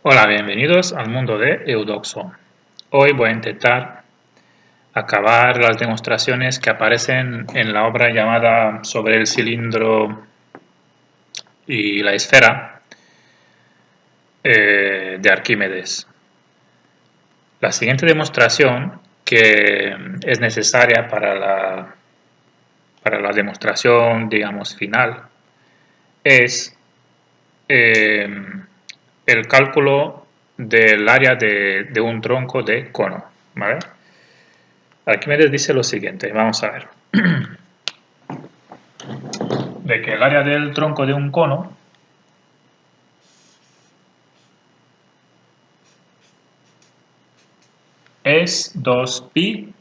Hola, bienvenidos al mundo de Eudoxo. Hoy voy a intentar acabar las demostraciones que aparecen en la obra llamada Sobre el cilindro y la esfera de Arquímedes. La siguiente demostración, que es necesaria para la demostración, digamos, final, es el cálculo del área de un tronco de cono, ¿vale? Arquímedes dice lo siguiente, vamos a ver, de que el área del tronco de un cono es 2pi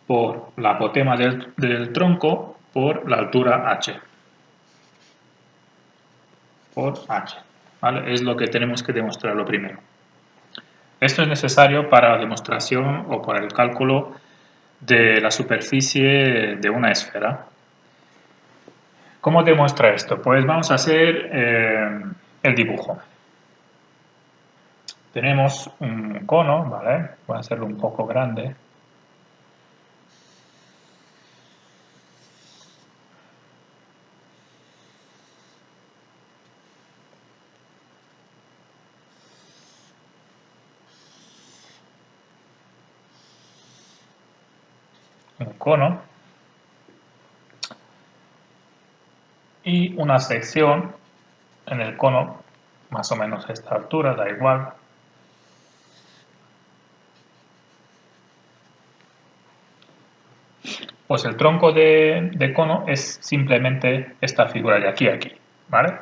por la apotema del tronco por la altura h, por h, ¿vale? Es lo que tenemos que demostrar lo primero. Esto es necesario para la demostración o para el cálculo de la superficie de una esfera. ¿Cómo demuestra esto? Pues vamos a hacer el dibujo. Tenemos un cono, ¿vale? Voy a hacerlo un poco grande. Un cono y una sección en el cono, más o menos a esta altura, da igual. Pues el tronco de cono es simplemente esta figura de aquí a aquí, ¿vale?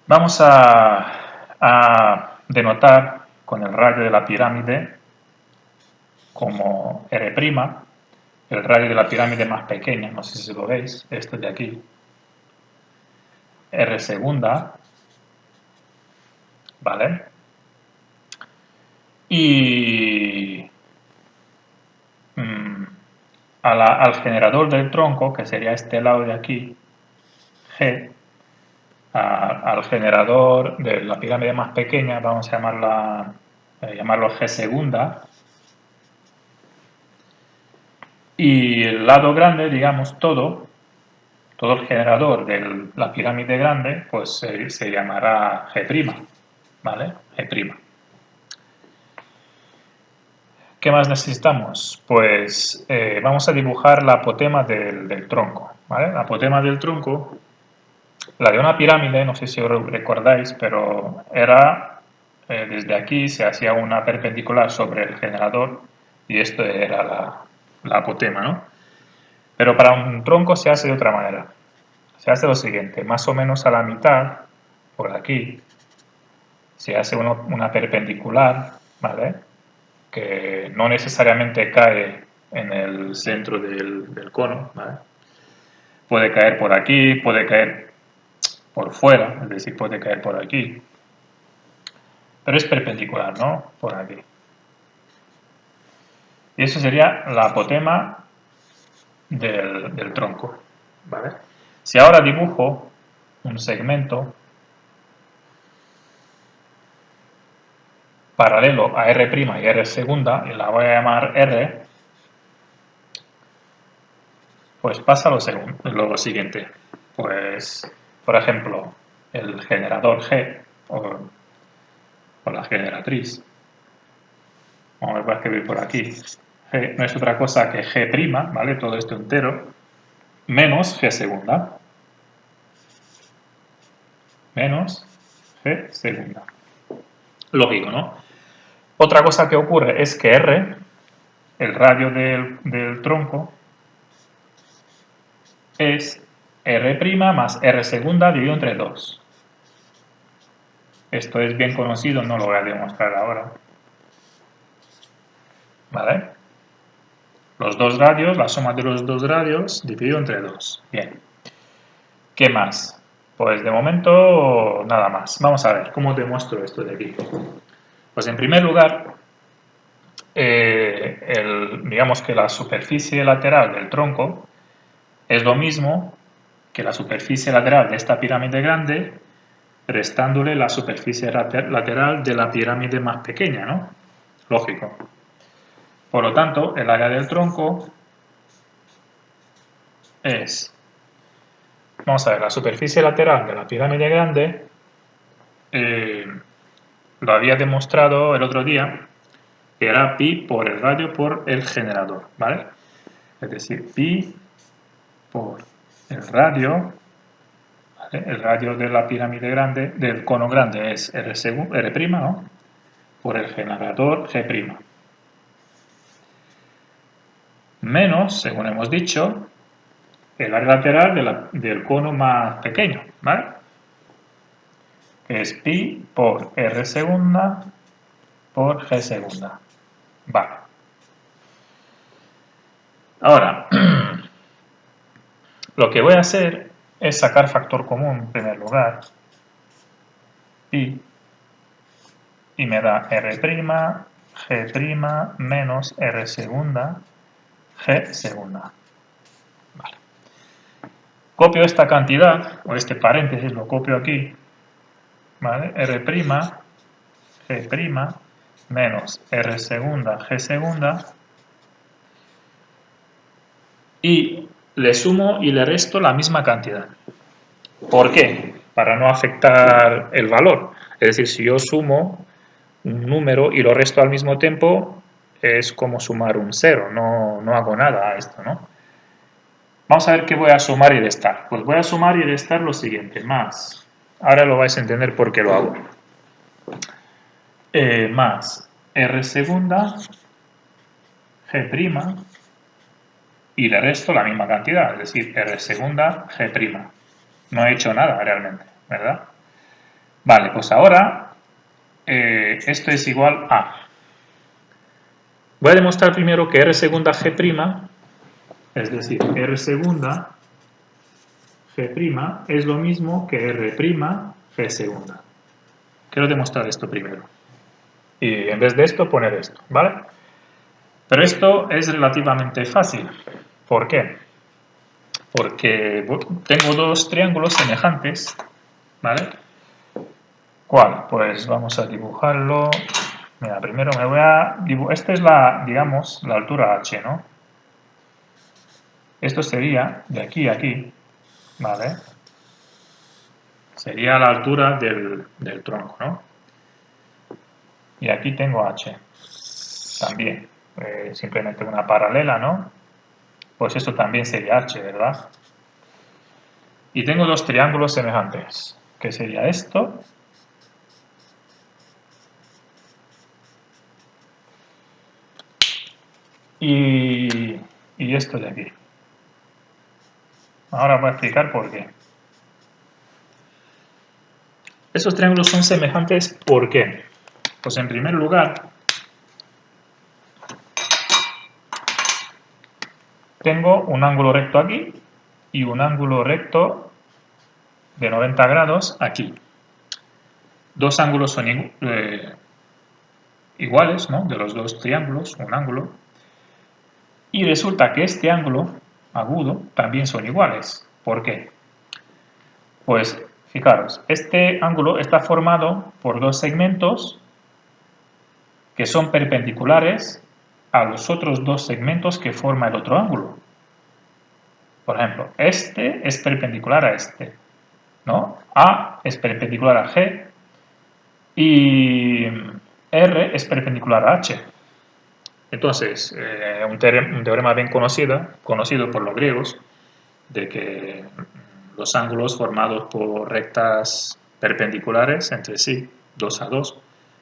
Vamos a denotar con el radio de la pirámide como R', el radio de la pirámide más pequeña, no sé si lo veis, este de aquí, R segunda, ¿vale? Y al generador del tronco, que sería este lado de aquí, G, al generador de la pirámide más pequeña, vamos a llamarlo G segunda, y el lado grande, digamos, todo el generador de la pirámide grande, pues se llamará G', ¿vale? G'. ¿Qué más necesitamos? Pues vamos a dibujar la apotema del tronco, ¿vale? La apotema del tronco, la de una pirámide, no sé si os recordáis, pero era, desde aquí se hacía una perpendicular sobre el generador y esto era la apotema, ¿no? Pero para un tronco se hace de otra manera. Se hace lo siguiente, más o menos a la mitad, por aquí, se hace una perpendicular, ¿vale? Que no necesariamente cae en el centro del cono, ¿vale? Puede caer por aquí, puede caer por fuera, es decir, puede caer por aquí, pero es perpendicular, ¿no? Por aquí. Y eso sería la apotema del tronco, ¿vale? Si ahora dibujo un segmento paralelo a R' y R segunda, y la voy a llamar R, pues pasa lo siguiente. Pues, por ejemplo, el generador G o la generatriz, vamos a escribir por aquí, G no es otra cosa que G', ¿vale? Todo esto entero, menos G segunda, menos G segunda. Lógico, ¿no? Otra cosa que ocurre es que R, el radio del tronco, es R' más R segunda dividido entre 2. Esto es bien conocido, no lo voy a demostrar ahora. ¿Vale? Los dos radios, la suma de los dos radios dividido entre 2. Bien. ¿Qué más? Pues de momento nada más. Vamos a ver cómo demuestro esto de aquí. Pues en primer lugar, digamos que la superficie lateral del tronco es lo mismo que la superficie lateral de esta pirámide grande restándole la superficie lateral de la pirámide más pequeña, ¿no? Lógico. Por lo tanto, el área del tronco es, vamos a ver, la superficie lateral de la pirámide grande, lo había demostrado el otro día, que era pi por el radio por el generador, ¿vale? Es decir, pi por el radio, ¿vale? El radio de la pirámide grande, del cono grande es R', ¿no? Por el generador G'. Menos, según hemos dicho, el área lateral del cono más pequeño, ¿vale? Que es pi por R segunda por G segunda. Vale. Ahora, lo que voy a hacer es sacar factor común en primer lugar. Pi. Y me da R', G' menos R segunda, G segunda. Vale. Copio esta cantidad, o este paréntesis lo copio aquí, ¿vale? R', G' menos R segunda, G segunda, y le sumo y le resto la misma cantidad. ¿Por qué? Para no afectar el valor. Es decir, si yo sumo un número y lo resto al mismo tiempo, es como sumar un cero, no hago nada a esto, ¿no? Vamos a ver qué voy a sumar y restar. Pues voy a sumar y restar lo siguiente, más. Ahora lo vais a entender por qué lo hago. Más R segunda, G', y le resto la misma cantidad, es decir, R segunda, G'. No he hecho nada realmente, ¿verdad? Vale, pues ahora esto es igual a... Voy a demostrar primero que R segunda G', es decir, R segunda G' es lo mismo que R', G segunda. Quiero demostrar esto primero. Y en vez de esto, poner esto, ¿vale? Pero esto es relativamente fácil. ¿Por qué? Porque tengo dos triángulos semejantes, ¿vale? ¿Cuál? Pues vamos a dibujarlo. Mira, primero me voy a dibujar. Esta es la, digamos, la altura h, ¿no? Esto sería de aquí a aquí, ¿vale? Sería la altura del tronco, ¿no? Y aquí tengo h. También. Simplemente una paralela, ¿no? Pues esto también sería h, ¿verdad? Y tengo dos triángulos semejantes, que sería esto y esto de aquí. Ahora voy a explicar por qué. Esos triángulos son semejantes, ¿por qué? Pues en primer lugar, tengo un ángulo recto aquí y un ángulo recto de 90 grados aquí. Dos ángulos son iguales, ¿no? De los dos triángulos, un ángulo. Y resulta que este ángulo agudo también son iguales. ¿Por qué? Pues fijaros, este ángulo está formado por dos segmentos que son perpendiculares a los otros dos segmentos que forma el otro ángulo. Por ejemplo, este es perpendicular a este, ¿no? A es perpendicular a G y R es perpendicular a H. Entonces, un teorema bien conocido por los griegos, de que los ángulos formados por rectas perpendiculares entre sí, 2 a 2,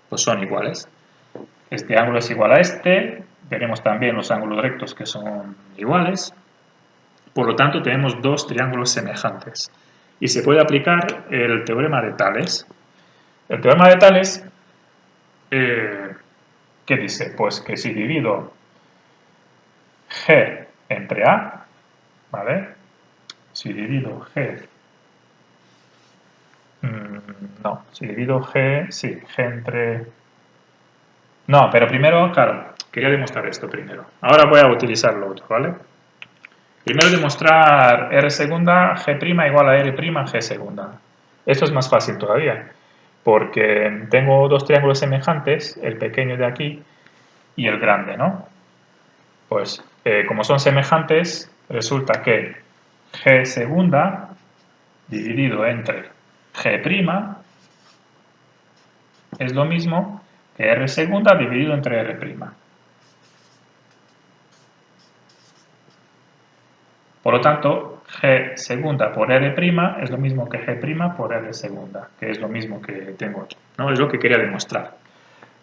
pues son iguales. Este ángulo es igual a este, veremos también los ángulos rectos que son iguales. Por lo tanto, tenemos dos triángulos semejantes. Y se puede aplicar el teorema de Tales. El teorema de Tales, ¿qué dice? Pues que si divido G entre A, ¿vale? Si divido G... no, si divido G, sí, G entre... No, pero primero, claro, quería demostrar esto primero. Ahora voy a utilizar lo otro, ¿vale? Primero demostrar R segunda, G' igual a R' G segunda. Esto es más fácil todavía, porque tengo dos triángulos semejantes, el pequeño de aquí y el grande, ¿no? Pues como son semejantes, resulta que G segunda dividido entre G' es lo mismo que R segunda dividido entre R'. Por lo tanto, G segunda por R' es lo mismo que G' por R segunda, que es lo mismo que tengo aquí, ¿no? Es lo que quería demostrar.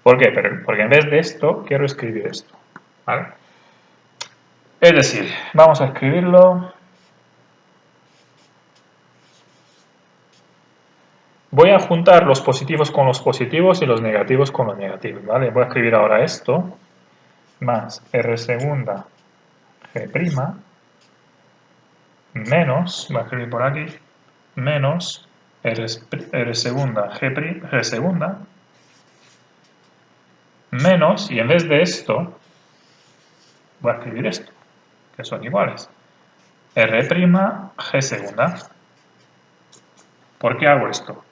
¿Por qué? Porque en vez de esto, quiero escribir esto, ¿vale? Es decir, vamos a escribirlo. Voy a juntar los positivos con los positivos y los negativos con los negativos, ¿vale? Voy a escribir ahora esto, más R segunda G', menos, voy a escribir por aquí, menos R segunda G segunda, menos, y en vez de esto, voy a escribir esto, que son iguales. R' G segunda. ¿Por qué hago esto?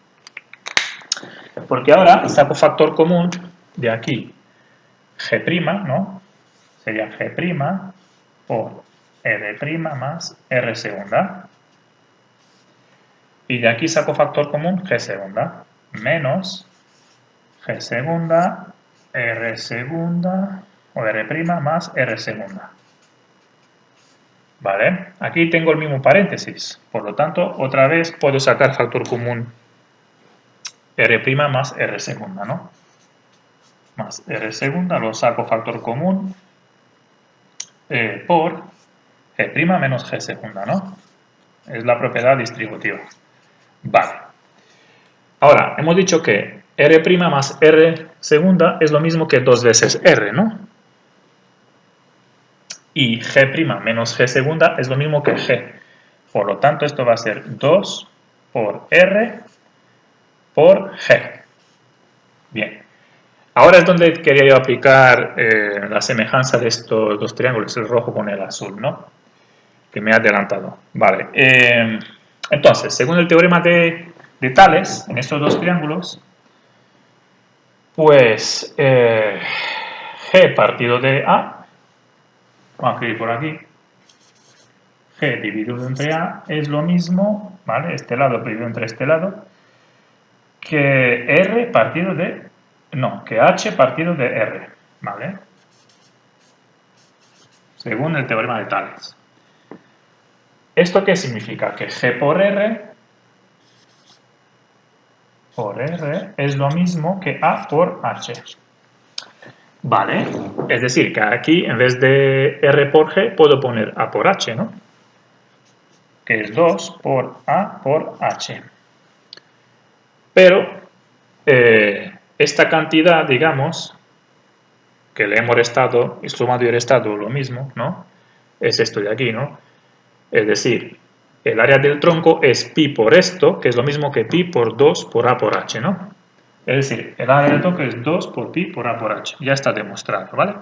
Porque ahora saco factor común de aquí, G', ¿no? Sería G' por R' más R segunda. Y de aquí saco factor común G segunda, menos G segunda, R segunda, o R' más R segunda. ¿Vale? Aquí tengo el mismo paréntesis, por lo tanto, otra vez puedo sacar factor común R' más R segunda, ¿no? Más R segunda, lo saco factor común por G' menos G segunda, ¿no? Es la propiedad distributiva. Vale. Ahora, hemos dicho que R' más R segunda es lo mismo que 2 veces R, ¿no? Y G' menos G segunda es lo mismo que G. Por lo tanto, esto va a ser 2 por R por G. Bien. Ahora es donde quería yo aplicar la semejanza de estos dos triángulos, el rojo con el azul, ¿no? Que me he adelantado. Vale. Entonces, según el teorema de Tales, en estos dos triángulos, pues G partido de A, vamos a escribir por aquí, G dividido entre A es lo mismo, ¿vale? Este lado dividido entre este lado, que R partido de, no, que H partido de R, ¿vale? Según el teorema de Tales. ¿Esto qué significa? Que G por R es lo mismo que A por H. Vale, es decir, que aquí en vez de R por G puedo poner A por H, ¿no? Que es 2 por A por H. Pero esta cantidad, digamos, que le hemos restado y sumado y restado lo mismo, ¿no? Es esto de aquí, ¿no? Es decir, el área del tronco es pi por esto, que es lo mismo que pi por 2 por A por H, ¿no? Es decir, el área del tronco es 2 por pi por A por H. Ya está demostrado, ¿vale?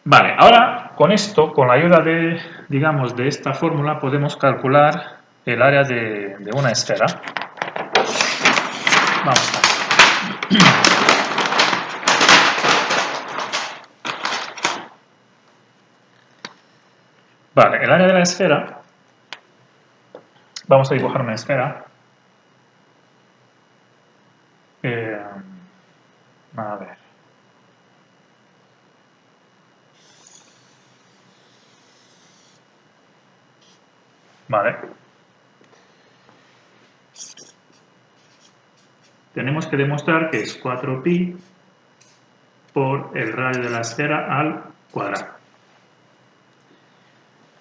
Vale, ahora con esto, con la ayuda de, digamos, de esta fórmula, podemos calcular el área de una esfera. Vamos a ver. Vale, el área de la esfera, vamos a dibujar una esfera. A ver. Vale. Tenemos que demostrar que es 4pi por el radio de la esfera al cuadrado.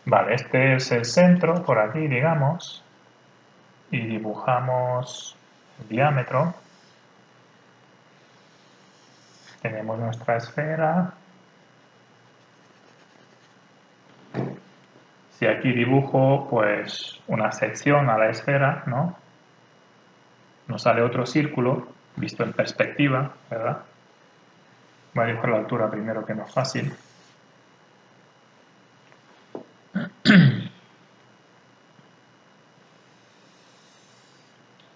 Vale, este es el centro, por aquí, digamos, y dibujamos el diámetro. Tenemos nuestra esfera. Si aquí dibujo, pues, una sección a la esfera, ¿no? Nos sale otro círculo, visto en perspectiva, ¿verdad? Voy a dibujar la altura primero, que no es fácil.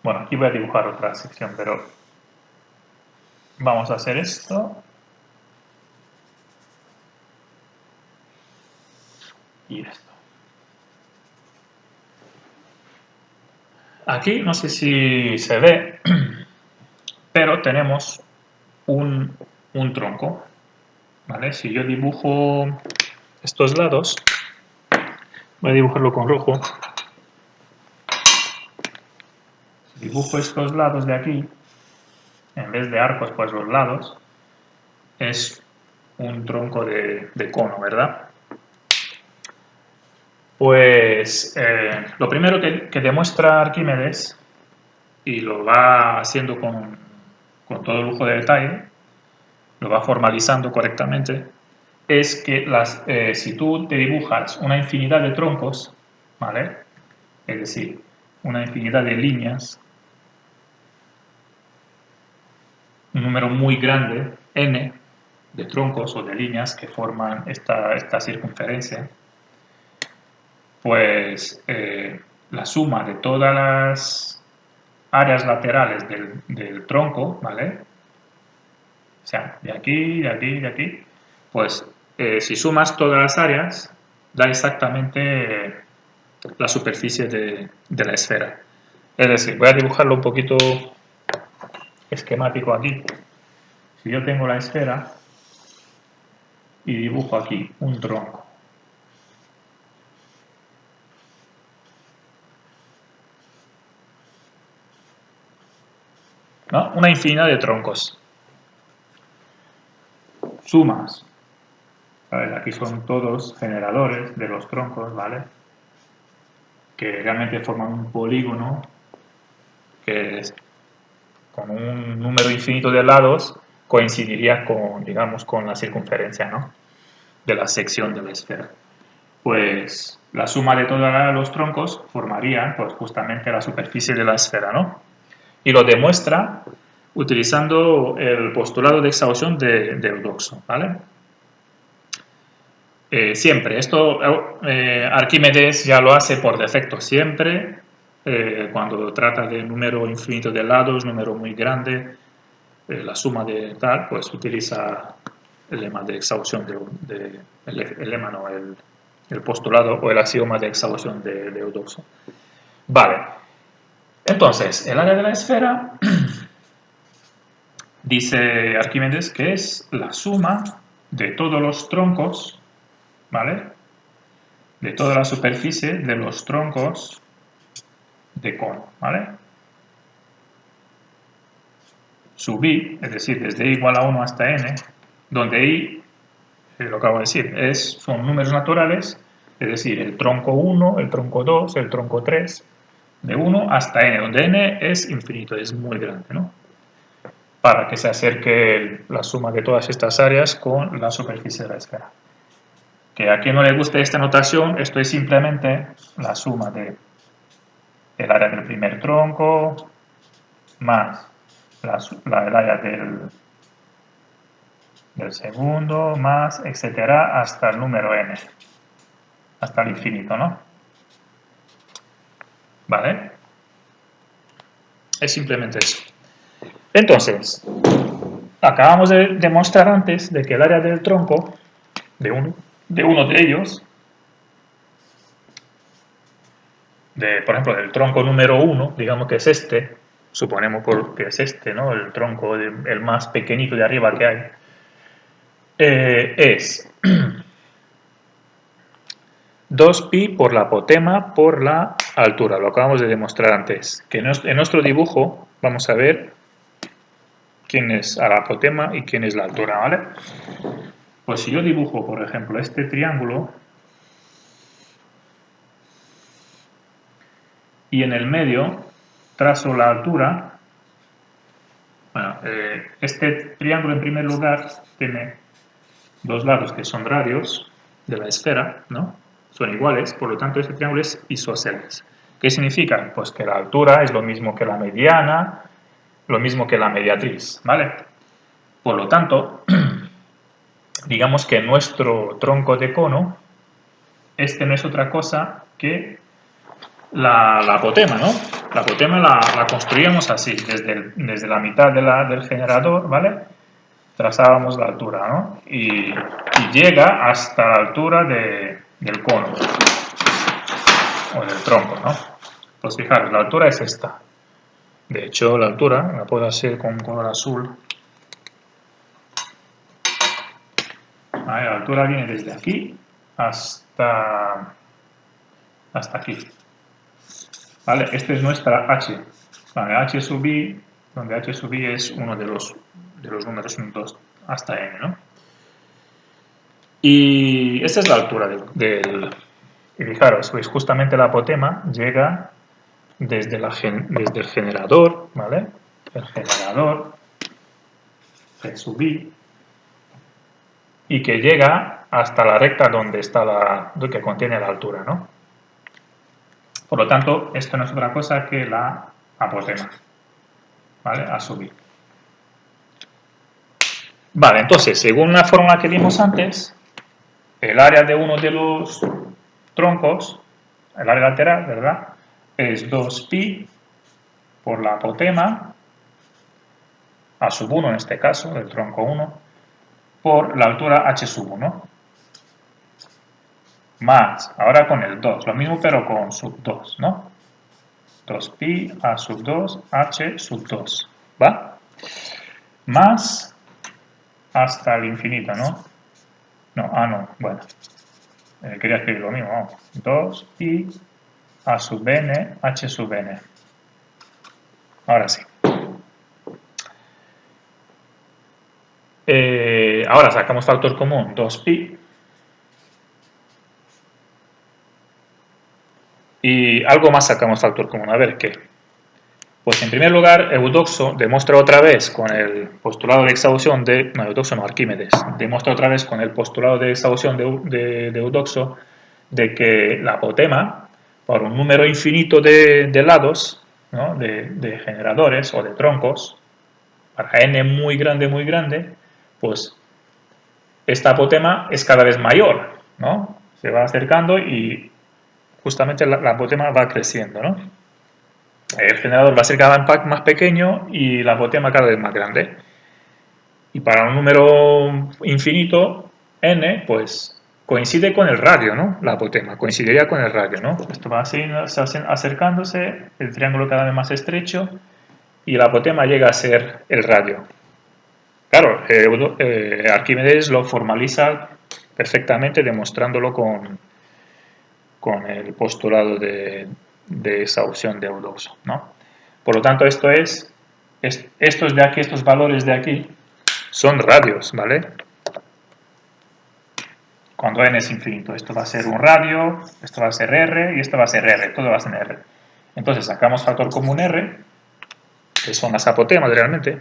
Bueno, aquí voy a dibujar otra sección, pero vamos a hacer esto. Y esto. Aquí no sé si se ve, pero tenemos un tronco, ¿vale? Si yo dibujo estos lados, voy a dibujarlo con rojo. Si dibujo estos lados de aquí, en vez de arcos, pues los lados, es un tronco de cono, ¿verdad? Pues lo primero que demuestra Arquímedes, y lo va haciendo con todo lujo de detalle, lo va formalizando correctamente, es que si tú te dibujas una infinidad de troncos, ¿vale? Es decir, una infinidad de líneas, un número muy grande, n, de troncos o de líneas que forman esta circunferencia, pues la suma de todas las áreas laterales del tronco, ¿vale? O sea, de aquí, de aquí, de aquí, pues si sumas todas las áreas, da exactamente la superficie de la esfera. Es decir, voy a dibujarlo un poquito esquemático aquí. Si yo tengo la esfera y dibujo aquí un tronco, ¿no? Una infinidad de troncos. Sumas. ¿Vale? Aquí son todos generadores de los troncos, ¿vale? Que realmente forman un polígono que es, con un número infinito de lados coincidiría con, digamos, con la circunferencia, ¿no? De la sección de la esfera. Pues la suma de todos los troncos formaría pues, justamente la superficie de la esfera, ¿no? Y lo demuestra utilizando el postulado de exhaustión de Eudoxo, ¿vale? Siempre, esto Arquímedes ya lo hace por defecto, siempre, cuando trata de número infinito de lados, número muy grande, la suma de tal, pues utiliza el lema de exhaustión, el lema no, el postulado o el axioma de exhaustión de Eudoxo. Vale, entonces, el área de la esfera, dice Arquímedes que es la suma de todos los troncos, ¿vale? De toda la superficie de los troncos de cono, ¿vale? Sub i, es decir, desde i igual a 1 hasta n, donde i, lo acabo de decir, son números naturales, es decir, el tronco 1, el tronco 2, el tronco 3, de 1 hasta n, donde n es infinito, es muy grande, ¿no? Para que se acerque la suma de todas estas áreas con la superficie de la esfera. Que a quien no le guste esta notación, esto es simplemente la suma de el área del primer tronco más el área del segundo, más, etcétera, hasta el número n, hasta el infinito, ¿no? ¿Vale? Es simplemente eso. Entonces, acabamos de demostrar antes de que el área del tronco de uno de ellos, por ejemplo, del tronco número 1, digamos que es este, suponemos que es este, ¿no? El tronco, el más pequeñito de arriba que hay, es 2pi por la apotema por la altura. Lo acabamos de demostrar antes. Que en nuestro dibujo vamos a ver quién es la apotema y quién es la altura, ¿vale? Pues si yo dibujo, por ejemplo, este triángulo y en el medio trazo la altura, bueno, este triángulo en primer lugar tiene dos lados que son radios de la esfera, ¿no? Son iguales, por lo tanto este triángulo es isósceles. ¿Qué significa? Pues que la altura es lo mismo que la mediana, lo mismo que la mediatriz, ¿vale? Por lo tanto, digamos que nuestro tronco de cono, este no es otra cosa que la apotema, ¿no? La apotema la construíamos así, desde la mitad del generador, ¿vale? Trazábamos la altura, ¿no? Y llega hasta la altura del cono o del tronco, ¿no? Pues fijaros, la altura es esta. De hecho, la altura la puedo hacer con color azul. Vale, la altura viene desde aquí hasta aquí. ¿Vale? Esta es nuestra h. Vale, h sub i, donde h sub i es uno de los números 1, 2 hasta n, ¿no? Y esta es la altura y fijaros, pues justamente la apotema llega desde el generador, ¿vale? El generador, G sub i, y que llega hasta la recta donde está que contiene la altura, ¿no? Por lo tanto, esto no es otra cosa que la apotema, ¿vale? A sub i. Vale, entonces, según la fórmula que vimos antes, el área de uno de los troncos, el área lateral, ¿verdad? Es 2pi por la apotema, a sub 1 en este caso, del tronco 1, por la altura h sub 1, más, ahora con el 2, lo mismo pero con sub 2, ¿no? 2pi a sub 2, h sub 2, ¿va? Más hasta el infinito, ¿no? No, no, bueno. Quería escribir lo mismo, vamos. 2pi a sub n, h sub n. Ahora sí. Ahora sacamos factor común, 2pi. Y algo más sacamos factor común. A ver, ¿qué? Pues en primer lugar, Eudoxo demuestra otra vez con el postulado de exhaustión de... No, Eudoxo no, Arquímedes. Demuestra otra vez con el postulado de exhaustión de Eudoxo de que la apotema, por un número infinito de lados, ¿no? de generadores o de troncos, para n muy grande, pues esta apotema es cada vez mayor, ¿no? Se va acercando y justamente la apotema va creciendo, ¿no? El generador va a ser cada vez más pequeño y la apotema cada vez más grande. Y para un número infinito, n, pues coincide con el radio, ¿no? La apotema, coincidiría con el radio, ¿no? Esto va acercándose, el triángulo cada vez más estrecho y la apotema llega a ser el radio. Claro, Arquímedes lo formaliza perfectamente demostrándolo con el postulado de exhaustión de Eudoxo, ¿no? Por lo tanto, estos de aquí, estos valores de aquí, son radios, ¿vale? Cuando n es infinito, esto va a ser un radio, esto va a ser r y esto va a ser r, todo va a ser r. Entonces sacamos factor común r, que son las apotemas realmente,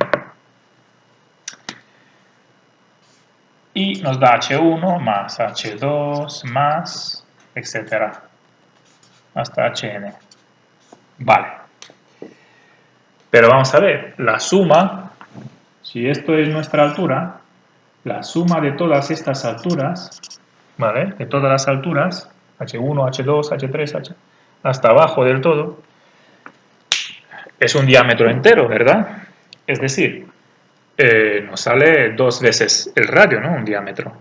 y nos da h1 más h2 más, etcétera, hasta hn. Vale. Pero vamos a ver, la suma, si esto es nuestra altura, la suma de todas estas alturas, ¿vale? De todas las alturas, h1, h2, h3, hasta abajo del todo, es un diámetro entero, ¿verdad? Es decir, nos sale 2 veces el radio, ¿no? Un diámetro.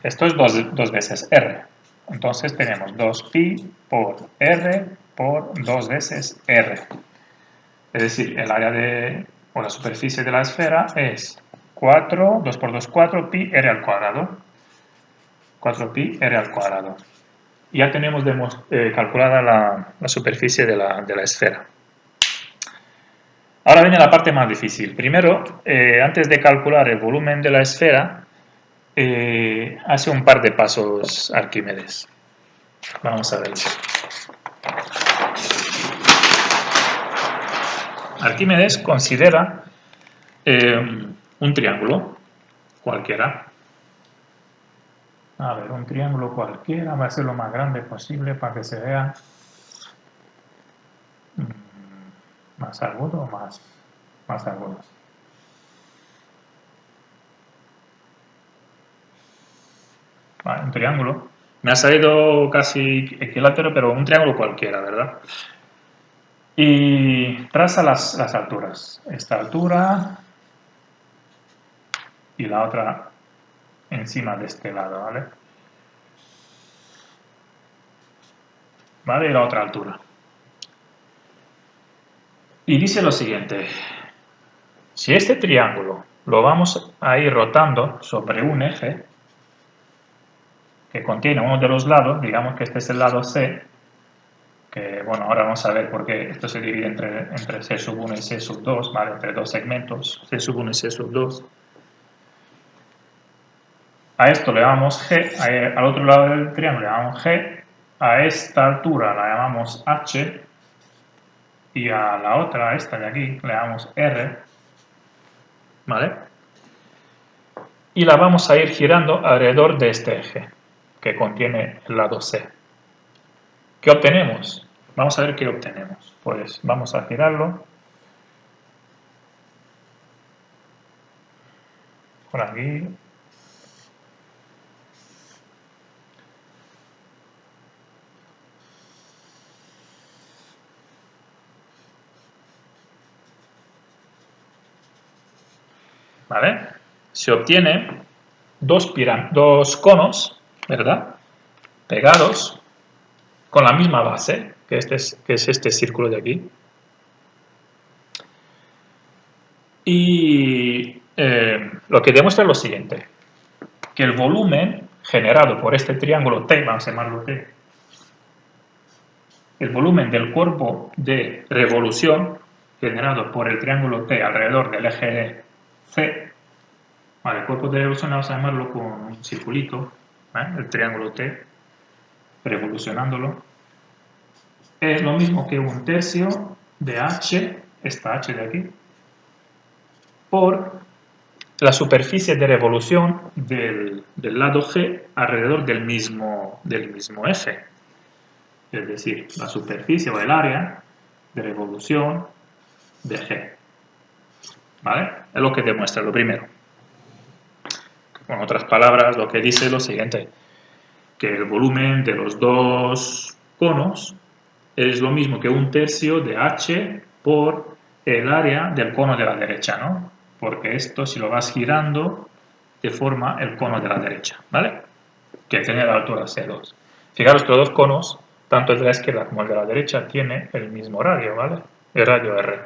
Esto es 2 veces r. Entonces tenemos 2pi por r por 2 veces r. Es decir, el área o la superficie de la esfera es 2 por 2, 4, pi r al cuadrado. 4pi r al cuadrado. Ya tenemos calculada la superficie de la esfera. Ahora viene la parte más difícil. Primero, antes de calcular el volumen de la esfera, hace un par de pasos Arquímedes. Vamos a ver. Arquímedes considera un triángulo cualquiera. A ver, un triángulo cualquiera va a ser lo más grande posible para que se vea más agudo o más agudo. Vale, un triángulo. Me ha salido casi equilátero, pero un triángulo cualquiera, ¿verdad? Y traza las alturas. Esta altura y la otra encima de este lado, ¿vale? ¿Vale? Y la otra altura. Y dice lo siguiente. Si este triángulo lo vamos a ir rotando sobre un eje que contiene uno de los lados, digamos que este es el lado C, que bueno, ahora vamos a ver por qué esto se divide entre C sub 1 y C sub 2, ¿vale? Entre dos segmentos, C sub 1 y C sub 2. A esto le llamamos G, al otro lado del triángulo le llamamos G, a esta altura la llamamos H y a la otra, a esta de aquí, le llamamos R, ¿vale? Y la vamos a ir girando alrededor de este eje que contiene el lado C. ¿Qué obtenemos? Vamos a ver qué obtenemos. Pues vamos a girarlo por aquí. ¿Vale? Se obtiene dos conos, ¿verdad? Pegados con la misma base, que es este círculo de aquí. Y lo que demuestra es lo siguiente, que el volumen generado por este triángulo T, vamos a llamarlo T, el volumen del cuerpo de revolución generado por el triángulo T alrededor del eje C, vale, el cuerpo de revolución vamos a llamarlo con un circulito, el triángulo T, revolucionándolo, es lo mismo que un tercio de H, esta H de aquí, por la superficie de revolución del lado G alrededor del mismo eje. Es decir, la superficie o el área de revolución de G. ¿Vale? Es lo que demuestra, lo primero. Con otras palabras, lo que dice es lo siguiente, que el volumen de los dos conos es lo mismo que un tercio de H por el área del cono de la derecha, ¿no? Porque esto, si lo vas girando, te forma el cono de la derecha, ¿vale? Que tiene la altura C2. Fijaros que los dos conos, tanto el de la izquierda como el de la derecha, tiene el mismo radio, ¿vale? El radio R.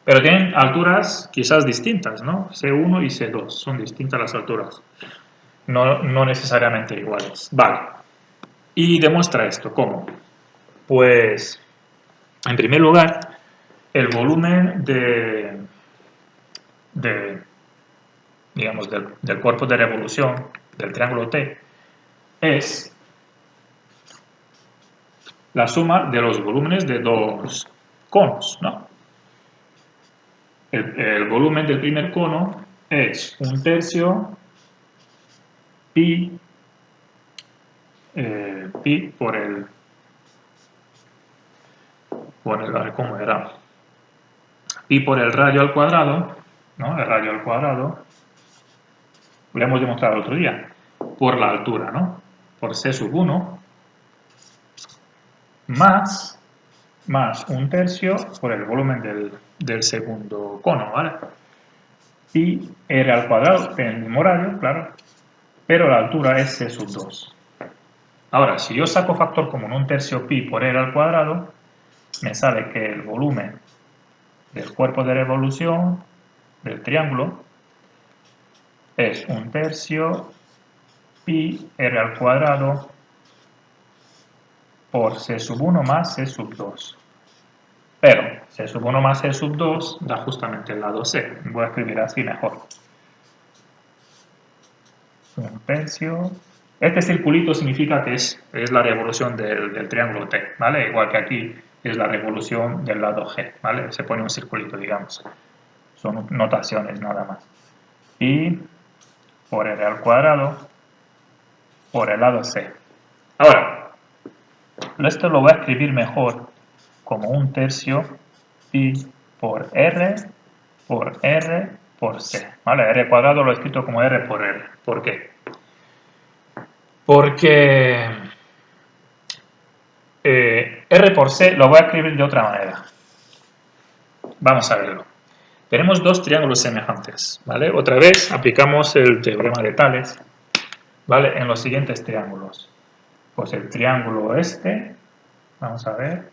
Pero tienen alturas quizás distintas, ¿no? C1 y C2, son distintas las alturas. No necesariamente iguales. Vale. Y demuestra esto, ¿cómo? Pues, en primer lugar, el volumen digamos, del cuerpo de revolución del triángulo T es la suma de los volúmenes de dos conos, ¿no? El volumen del primer cono es un tercio pi por el ¿cómo era? Pi por el radio al cuadrado, ¿no? El radio al cuadrado, lo hemos demostrado el otro día, por la altura, ¿no? Por C sub 1, más un tercio por el volumen del segundo cono, ¿vale? Pi r al cuadrado, en el mismo radio, claro, pero la altura es C sub 2. Ahora, si yo saco factor común un tercio pi por r al cuadrado, me sale que el volumen del cuerpo de revolución del triángulo es un tercio pi r al cuadrado por C sub 1 más C sub 2. Pero C sub 1 más C sub 2 da justamente el lado C. Voy a escribir así mejor. Un tercio. Este circulito significa que es la revolución del triángulo T, ¿vale? Igual que aquí es la revolución del lado G, ¿vale? Se pone un circulito, digamos. Son notaciones nada más. Pi por r al cuadrado por el lado C. Ahora, esto lo voy a escribir mejor como un tercio pi por r por c, ¿vale? R cuadrado lo he escrito como r por r. ¿Por qué? Porque r por c lo voy a escribir de otra manera. Vamos a verlo. Tenemos dos triángulos semejantes, ¿vale? Otra vez aplicamos el teorema de Tales, ¿vale? En los siguientes triángulos. Pues el triángulo este, vamos a ver.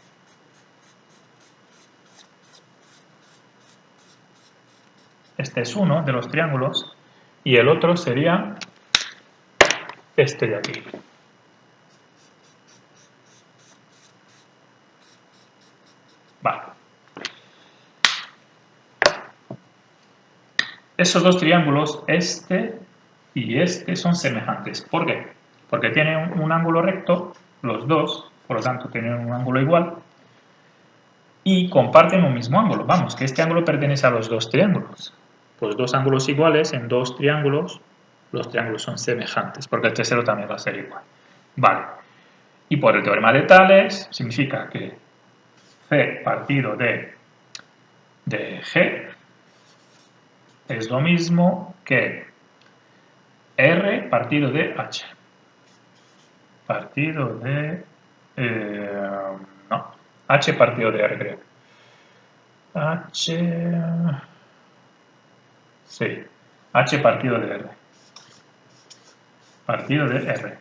Este es uno de los triángulos y el otro sería este de aquí. Vale. Esos dos triángulos, este y este, son semejantes. ¿Por qué? Porque tienen un ángulo recto, los dos, por lo tanto tienen un ángulo igual, y comparten un mismo ángulo. Vamos, que este ángulo pertenece a los dos triángulos. Pues dos ángulos iguales en dos triángulos, los triángulos son semejantes, porque el tercero también va a ser igual. Vale. Y por el teorema de Tales, significa que C partido de G es lo mismo que R partido de H. Partido de... no, H partido de R, creo. H... Sí, H partido de R. Partido de R.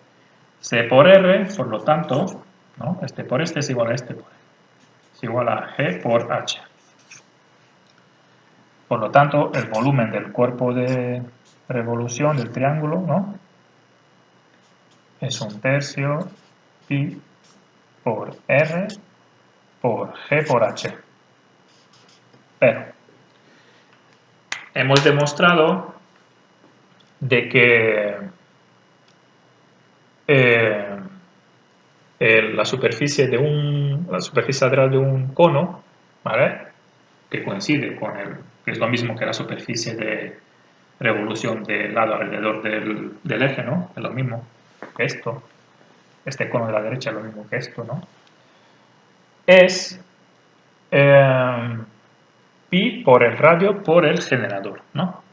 C por R, por lo tanto, ¿no? Este por este es igual a este por R. Es igual a G por H. Por lo tanto, el volumen del cuerpo de revolución del triángulo, ¿no? Es 1/3 pi por R por G por H. Pero hemos demostrado de que la superficie lateral de un cono, ¿vale? Que coincide con que es lo mismo que la superficie de revolución del lado alrededor del eje, ¿no? Es lo mismo que esto. Este cono de la derecha es lo mismo que esto, ¿no? Es pi por el radio por el generador, ¿no?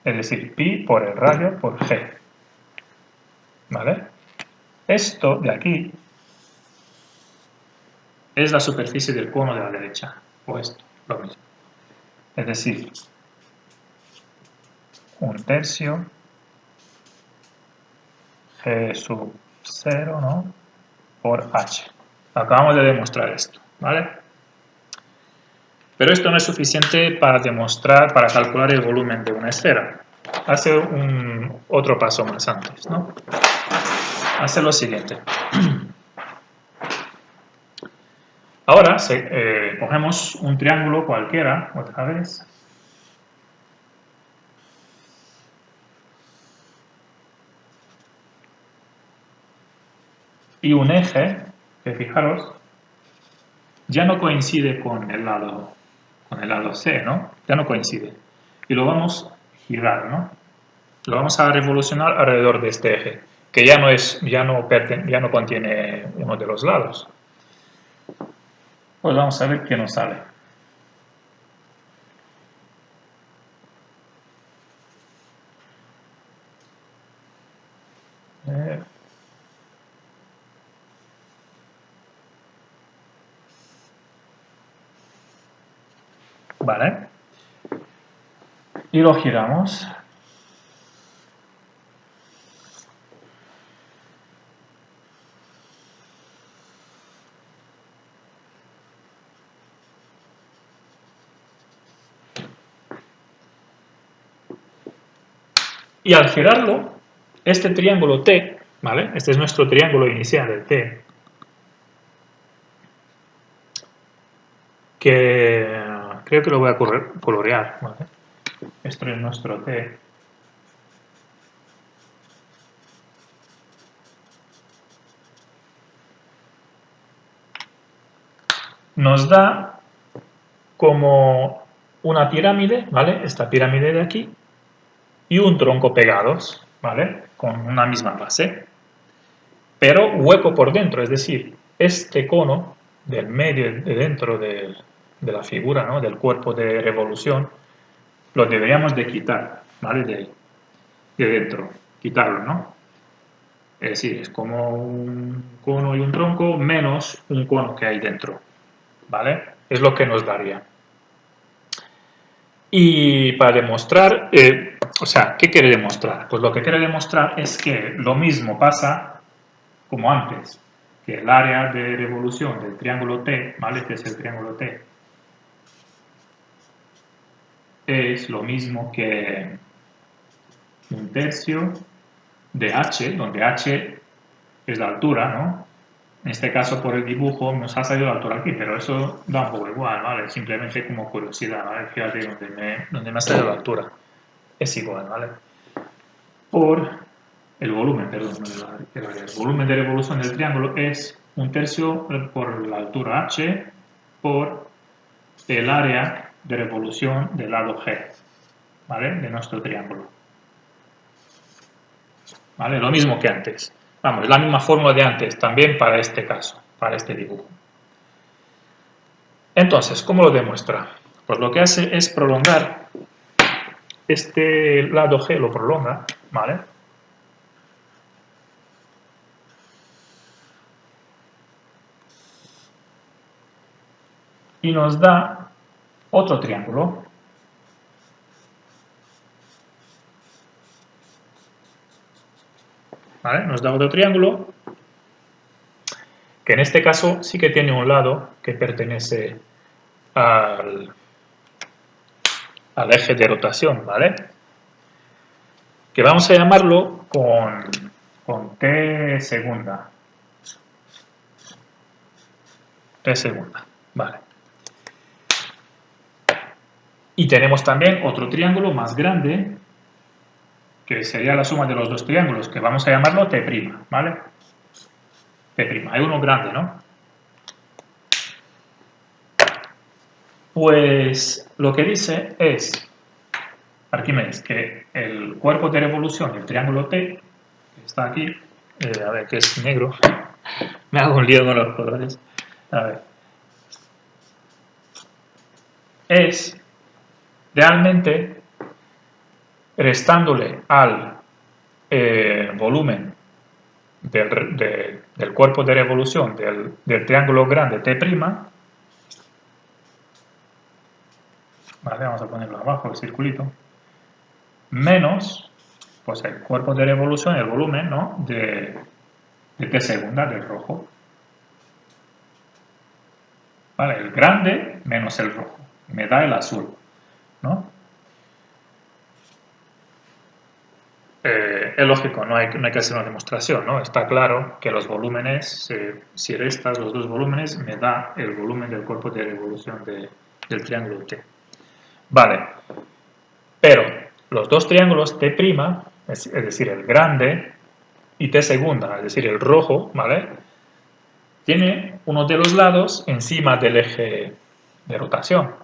Es decir, pi por el radio por g. ¿Vale? Esto de aquí es la superficie del cono de la derecha, o esto, lo mismo. Es decir, 1/3 g sub 0, ¿no? Por h. Acabamos de demostrar esto, ¿vale? Pero esto no es suficiente para demostrar, para calcular el volumen de una esfera. Hace otro paso más antes, ¿no? Hace lo siguiente. Ahora cogemos un triángulo cualquiera, otra vez. Y un eje, que fijaros, ya no coincide con el lado C, ¿no? Ya no coincide. Y lo vamos a girar, ¿no? Lo vamos a revolucionar alrededor de este eje, que ya no contiene uno de los lados. Pues vamos a ver qué nos sale. Vale. Y lo giramos. Y al girarlo, este triángulo T, ¿vale? Este es nuestro triángulo inicial, el T, que creo que lo voy a colorear, ¿vale? Esto es nuestro T. Nos da como una pirámide, ¿vale? Esta pirámide de aquí, y un tronco pegados, ¿vale? Con una misma base, pero hueco por dentro, es decir, este cono del medio, de dentro de la figura, ¿no? Del cuerpo de revolución, lo deberíamos de quitar, ¿vale? De dentro, quitarlo, ¿no? Es decir, es como un cono y un tronco menos un cono que hay dentro, ¿vale? Es lo que nos daría. Y para demostrar, o sea, ¿qué quiere demostrar? Pues lo que quiere demostrar es que lo mismo pasa como antes, que el área de revolución del triángulo T, ¿vale? Este es el triángulo T, es lo mismo que un tercio de h, donde h es la altura, ¿no? En este caso, por el dibujo, nos ha salido la altura aquí, pero eso da un poco igual, ¿vale? Simplemente como curiosidad, ¿vale? Fíjate donde me ha salido la altura. Es igual, ¿vale? Por el volumen, perdón, el volumen de revolución del triángulo es un tercio por la altura h por el área de revolución del lado G, ¿vale? De nuestro triángulo. ¿Vale? Lo mismo que antes. Vamos, la misma fórmula de antes, también para este caso, para este dibujo. Entonces, ¿cómo lo demuestra? Pues lo que hace es prolongar este lado G, lo prolonga, ¿vale? Y nos da otro triángulo. ¿Vale? Nos da otro triángulo que en este caso sí que tiene un lado que pertenece al eje de rotación, ¿vale? Que vamos a llamarlo con T segunda. T segunda, vale. Y tenemos también otro triángulo más grande, que sería la suma de los dos triángulos, que vamos a llamarlo T', ¿vale? T'. Hay uno grande, ¿no? Pues lo que dice es, Arquímedes, que el cuerpo de revolución del triángulo T, que está aquí, a ver, que es negro, me hago un lío con los colores, a ver, es realmente restándole al volumen del cuerpo de revolución del triángulo grande T', ¿vale? Vamos a ponerlo abajo, el circulito, menos pues el cuerpo de revolución, el volumen, ¿no? de T segunda, del rojo. ¿Vale? El grande menos el rojo. Me da el azul, ¿no? Es lógico, no hay que hacer una demostración, ¿no? Está claro que los volúmenes, si restas los dos volúmenes, me da el volumen del cuerpo de revolución del triángulo T. Vale, pero los dos triángulos T', es decir, el grande, y T segunda, es decir, el rojo, ¿vale? Tiene uno de los lados encima del eje de rotación.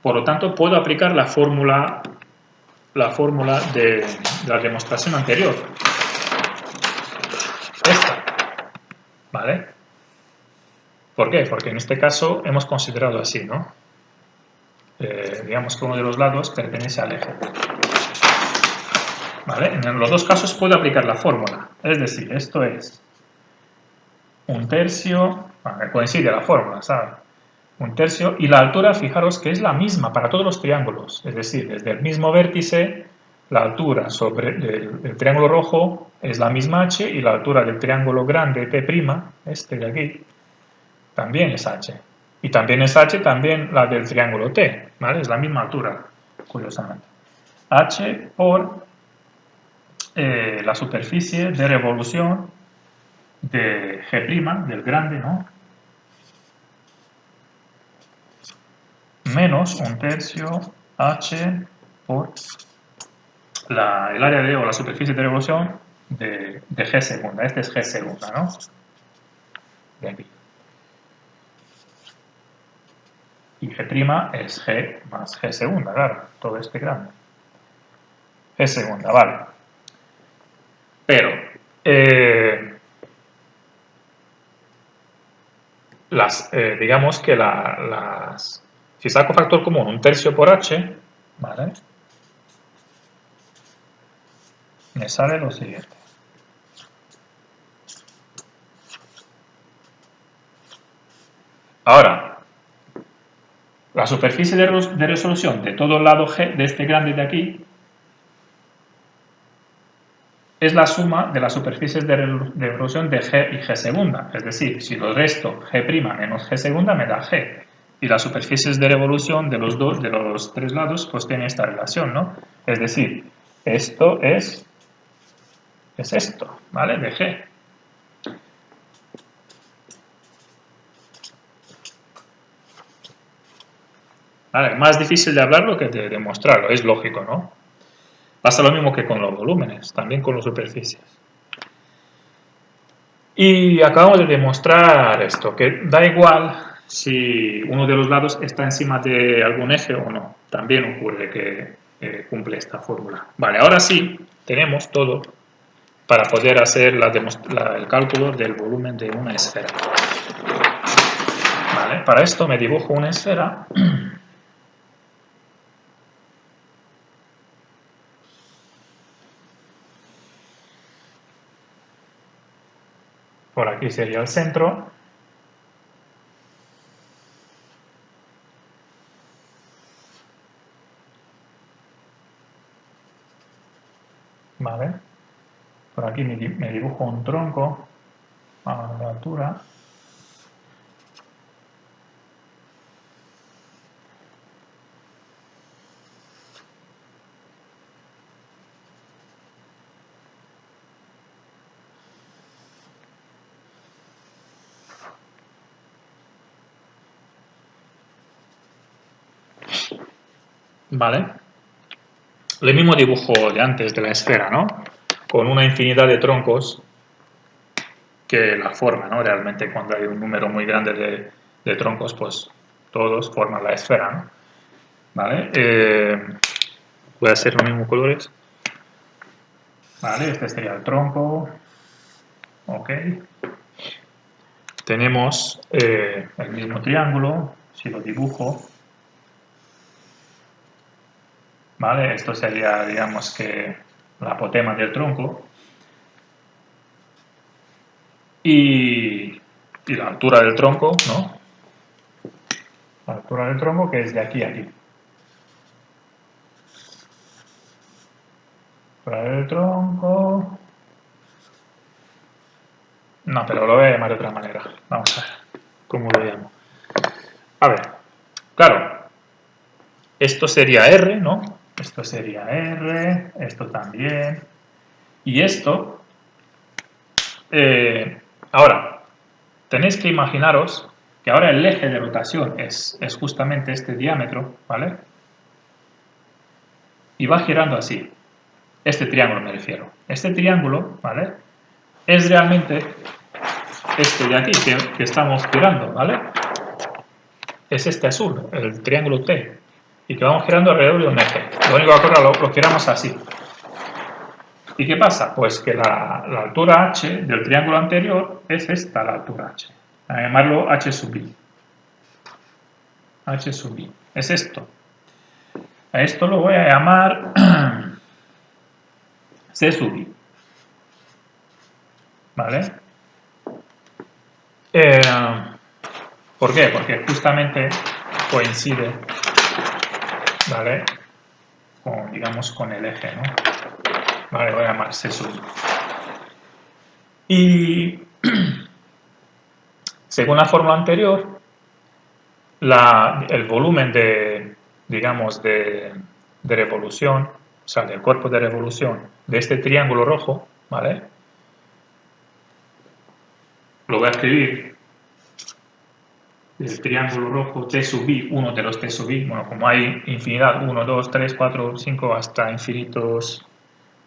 Por lo tanto, puedo aplicar la fórmula de la demostración anterior. Esta, ¿vale? ¿Por qué? Porque en este caso hemos considerado así, ¿no? Digamos que uno de los lados pertenece al eje. ¿Vale? En los dos casos puedo aplicar la fórmula. Es decir, esto es un tercio, coincide la fórmula, ¿sabes? Un tercio, y la altura, fijaros que es la misma para todos los triángulos, es decir, desde el mismo vértice, la altura sobre el triángulo rojo es la misma h, y la altura del triángulo grande T', este de aquí, también es h. Y también es h también la del triángulo T, ¿vale? Es la misma altura, curiosamente. h por la superficie de revolución de G', del grande, ¿no? Menos un tercio h por el área o la superficie de revolución de G segunda. Este es G segunda, ¿no? De aquí. Y G' es G más G segunda, claro, todo este grande. G segunda, vale. Pero, digamos que si saco factor común un tercio por h, ¿vale? Me sale lo siguiente. Ahora, La superficie de resolución de todo el lado G, de este grande de aquí, es la suma de las superficies de resolución de G y G segunda. Es decir, si lo resto G' menos G segunda me da G. Y las superficies de revolución de los tres lados pues tienen esta relación, ¿no? Es decir, esto es esto, ¿vale? De G. Vale, más difícil de hablarlo que de demostrarlo, es lógico, ¿no? Pasa lo mismo que con los volúmenes, también con las superficies. Y acabamos de demostrar esto, que da igual si uno de los lados está encima de algún eje o no. También ocurre que cumple esta fórmula. Vale, ahora sí tenemos todo para poder hacer el cálculo del volumen de una esfera. Vale, para esto me dibujo una esfera. Por aquí sería el centro. Vale. Por aquí me dibujo un tronco a la altura. Vale. El mismo dibujo de antes de la esfera, ¿no? Con una infinidad de troncos que la forman, ¿no? Realmente cuando hay un número muy grande de troncos, pues todos forman la esfera, ¿no? ¿Vale? Voy a hacer los mismos colores. Vale, este sería el tronco. Ok. Tenemos el mismo triángulo, si lo dibujo. ¿Vale? Esto sería, digamos que, la apotema del tronco. Y la altura del tronco, ¿no? La altura del tronco que es de aquí a aquí. La altura del tronco... No, pero lo voy a llamar de otra manera. Vamos a ver cómo lo llamo. A ver, claro, esto sería R, ¿no? Esto sería R, esto también. Y esto... ahora, tenéis que imaginaros que ahora el eje de rotación es justamente este diámetro, ¿vale? Y va girando así. Este triángulo me refiero. Este triángulo, ¿vale? Es realmente este de aquí que estamos girando, ¿vale? Es este azul, el triángulo T. Y que vamos girando alrededor de un eje. Lo único que ahora lo giramos así. ¿Y qué pasa? Pues que la altura h del triángulo anterior es esta, la altura h. A llamarlo h sub i. H sub i. Es esto. A esto lo voy a llamar c sub i. ¿Vale? ¿Por qué? Porque justamente coincide, ¿vale? Con, digamos, con el eje, ¿no? Vale, voy a llamar c sub i. Y según la fórmula anterior, el volumen de, digamos, de revolución, o sea, del cuerpo de revolución de este triángulo rojo, ¿vale? Lo voy a escribir. El triángulo rojo T sub i, uno de los T sub i, bueno, como hay infinidad, 1, 2, 3, 4, 5, hasta infinitos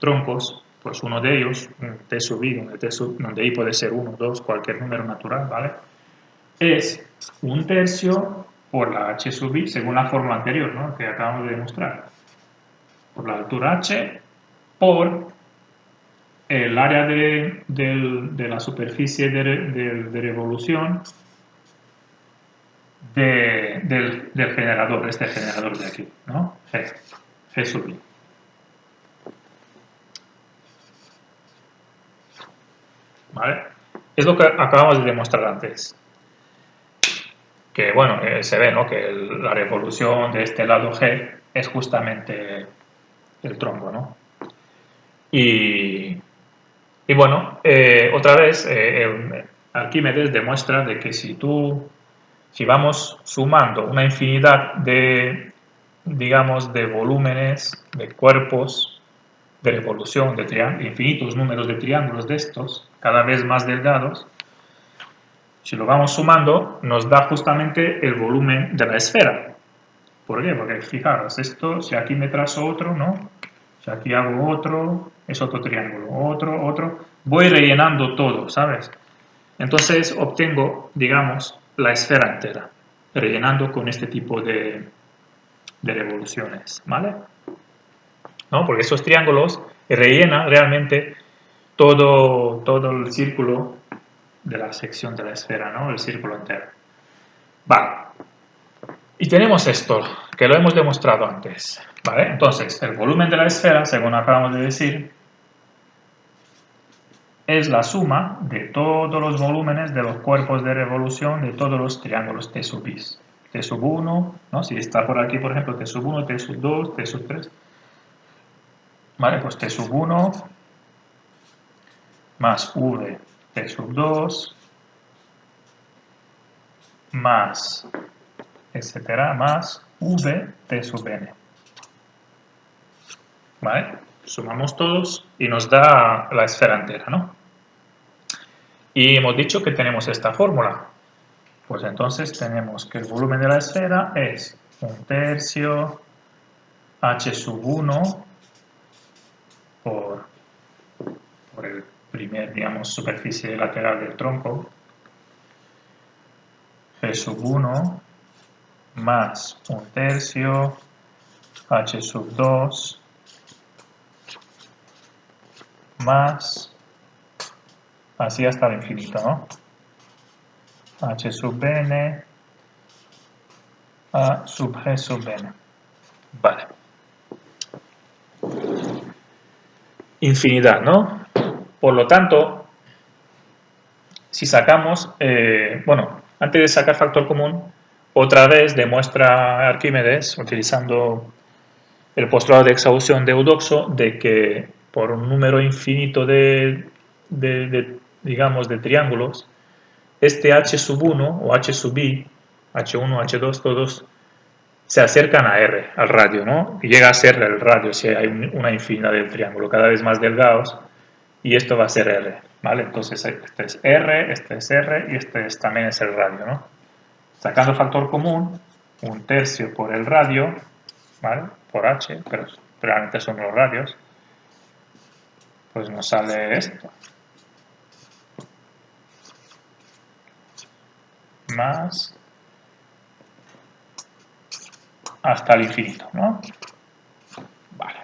troncos, pues uno de ellos, un T sub i, donde i puede ser 1, 2, cualquier número natural, ¿vale? Es 1/3 por la h sub i, según la fórmula anterior, ¿no? Que acabamos de demostrar. Por la altura h, por el área de la superficie de revolución del generador, este generador de aquí, ¿no? G sub i. ¿Vale? Es lo que acabamos de demostrar antes. que bueno, se ve, ¿no?, que la revolución de este lado G es justamente el tronco, ¿no? Y bueno, otra vez, Arquímedes demuestra de que si vamos sumando una infinidad de, digamos, de volúmenes, de cuerpos, de revolución, de infinitos números de triángulos de estos, cada vez más delgados, si lo vamos sumando, nos da justamente el volumen de la esfera. ¿Por qué? Porque fijaros, esto, si aquí me trazo otro, ¿no? Si aquí hago otro, es otro triángulo, otro, voy rellenando todo, ¿sabes? Entonces obtengo, digamos, la esfera entera, rellenando con este tipo de revoluciones, ¿vale? ¿No? Porque esos triángulos rellenan realmente todo el círculo de la sección de la esfera, ¿no? El círculo entero. Vale. Y tenemos esto, que lo hemos demostrado antes, ¿vale? Entonces, el volumen de la esfera, según acabamos de decir, es la suma de todos los volúmenes de los cuerpos de revolución de todos los triángulos T sub i. T sub 1, ¿no? Si está por aquí, por ejemplo, T sub 1, T sub 2, T sub 3. ¿Vale? Pues T sub 1 más V T sub 2 más, etcétera, más V T sub n. ¿Vale? Sumamos todos y nos da la esfera entera, ¿no? Y hemos dicho que tenemos esta fórmula. Pues entonces tenemos que el volumen de la esfera es 1/3 h sub 1 por el primer, digamos, superficie lateral del tronco, g sub 1 más 1/3 h sub 2 más, así hasta el infinito, ¿no? H sub n a sub g sub n. Vale. Infinidad, ¿no? Por lo tanto, si sacamos, bueno, antes de sacar factor común, otra vez demuestra Arquímedes, utilizando el postulado de exhausción de Eudoxo, de que por un número infinito digamos, de triángulos, este h sub 1 o h sub i, h1, h2, todos se acercan a R, al radio, ¿no? Y llega a ser el radio si hay una infinidad de triángulos cada vez más delgados, y esto va a ser R, ¿vale? Entonces este es R y también es el radio, ¿no? Sacando factor común, 1/3 por el radio, ¿vale? Por H, pero realmente son los radios, pues nos sale esto. Más hasta el infinito, ¿no? Vale.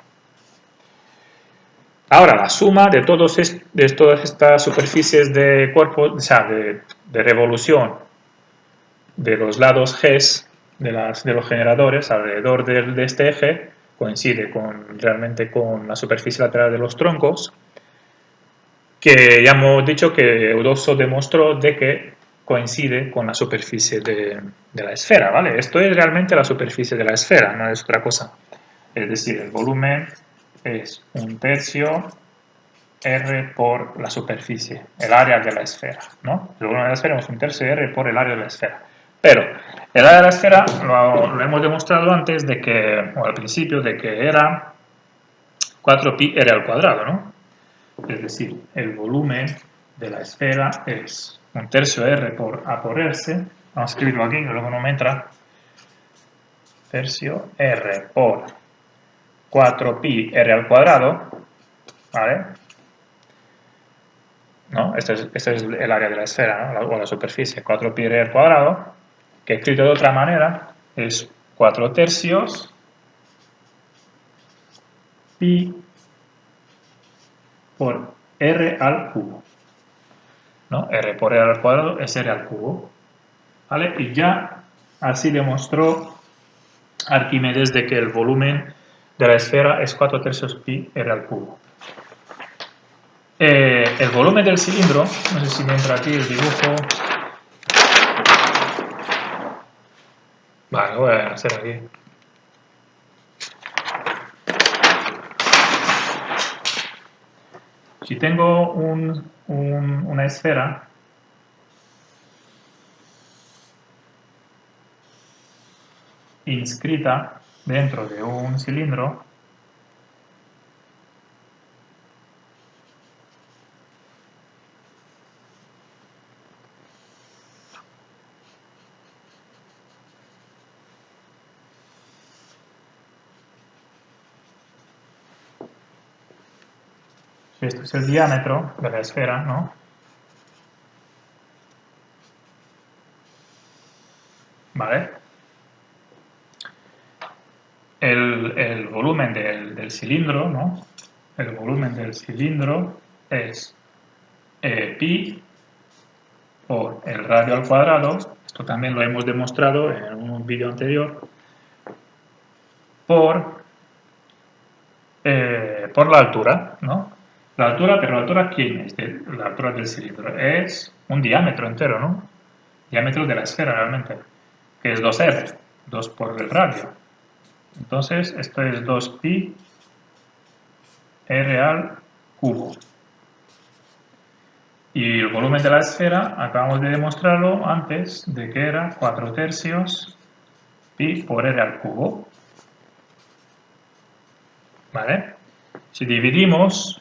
Ahora, la suma de todas estas superficies de cuerpo, o sea, de revolución de los lados G de los generadores alrededor de este eje coincide realmente con la superficie lateral de los troncos, que ya hemos dicho que Eudoxo demostró de que coincide con la superficie de la esfera, ¿vale? Esto es realmente la superficie de la esfera, no es otra cosa. Es decir, el volumen es 1/3 R por la superficie, el área de la esfera, ¿no? El volumen de la esfera es 1/3 R por el área de la esfera. Pero el área de la esfera lo hemos demostrado antes o al principio, de que era 4pi R al cuadrado, ¿no? Es decir, el volumen de la esfera es 1/3 R por A por S. Vamos a escribirlo aquí, que luego no me entra. Tercio R por 4pi R al cuadrado, ¿vale? ¿No? Este es el área de la esfera, ¿no? O la superficie, 4pi R al cuadrado, que escrito de otra manera es 4/3 pi por R al cubo, ¿no? R por R al cuadrado es R al cubo, ¿vale? Y ya así demostró Arquímedes de que el volumen de la esfera es 4/3 pi R al cubo. El volumen del cilindro, no sé si me entra aquí el dibujo. Vale, lo voy a hacer aquí. Si tengo una esfera inscrita dentro de un cilindro, esto es el diámetro de la esfera, ¿no? ¿Vale? El volumen del cilindro, ¿no? El volumen del cilindro es pi por el radio al cuadrado, esto también lo hemos demostrado en un vídeo anterior, por la altura, ¿no? La altura, pero la altura, ¿quién es? La altura del cilindro. Es un diámetro entero, ¿no? Diámetro de la esfera, realmente, que es 2r, 2 por el radio. Entonces, esto es 2pi r al cubo. Y el volumen de la esfera, acabamos de demostrarlo antes, de que era 4/3 pi por r al cubo. ¿Vale? Si dividimos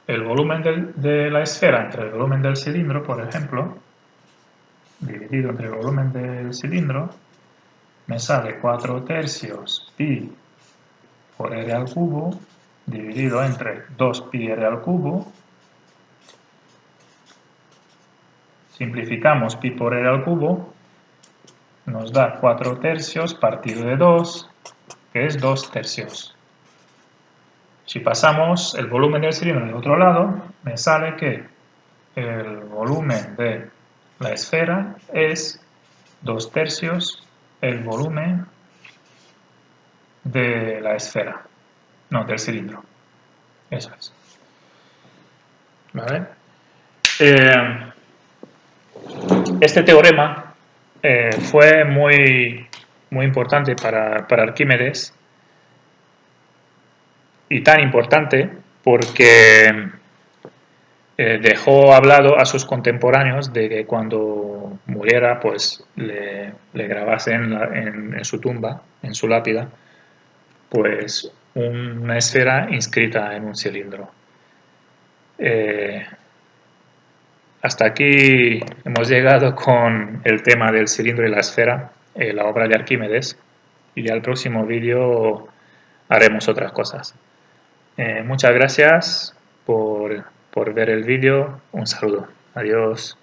el volumen de la esfera entre el volumen del cilindro, por ejemplo, dividido entre el volumen del cilindro, me sale 4/3 pi por r al cubo, dividido entre 2pi r al cubo. Simplificamos pi por r al cubo, nos da 4/3 partido de 2, que es 2/3. Si pasamos el volumen del cilindro al otro lado, me sale que el volumen de la esfera es 2/3 el volumen de la esfera, no, del cilindro. Eso es. ¿Vale? Este teorema fue muy importante para Arquímedes, y tan importante porque dejó hablado a sus contemporáneos de que cuando muriera pues le grabasen en su tumba, en su lápida, pues una esfera inscrita en un cilindro. Hasta aquí hemos llegado con el tema del cilindro y la esfera, la obra de Arquímedes, y ya el próximo vídeo haremos otras cosas. Muchas gracias por ver el vídeo. Un saludo. Adiós.